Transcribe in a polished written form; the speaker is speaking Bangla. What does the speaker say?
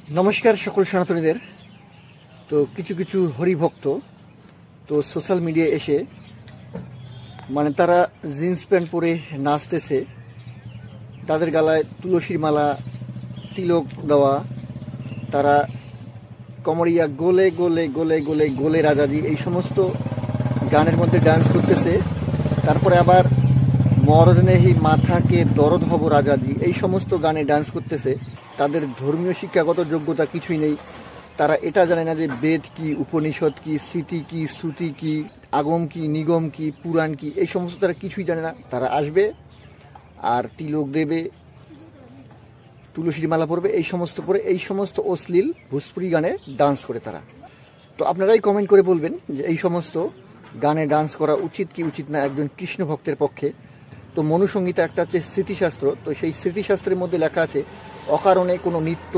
नमस्कार सकल सनातनीদের। तो किछु किछु हरिभक्त तो सोशल मीडिया एसे माने तारा जिन्स पैंट परे नाचतेছে, ताদের गलाয় तुलसीर माला तिलक देওয়া, तारा कमरिया गोले गोले गोले गोले गोले राजाजी এই সমস্ত গানের মধ্যে ডান্স করতেছে। তারপরে আবার মরদেহি মাথাকে দরদ হব রাজাজি এই সমস্ত গানে ডান্স করতেছে। তাদের ধর্মীয় শিক্ষাগত যোগ্যতা কিছুই নেই। তারা এটা জানে না যে বেদ কি, উপনিষদ কি, স্মৃতি কি, শ্রুতি কি, আগম কি, নিগম কি, পুরাণ কি, এই সমস্ত তারা কিছুই জানে না। তারা আসবে আর তিলক দেবে, তুলসীর মালা পরবে, এই সমস্ত পরে এই সমস্ত অশ্লীল ভোজপুরি গানে ডান্স করে তারা। তো আপনারাই কমেন্ট করে বলবেন যে এই সমস্ত গানে ডান্স করা উচিত কি উচিত না একজন কৃষ্ণ ভক্তের পক্ষে। তো মনুসংহিতা একটা হচ্ছে স্মৃতিশাস্ত্র, তো সেই স্মৃতিশাস্ত্রের মধ্যে লেখা আছে অকারণে কোনো নৃত্য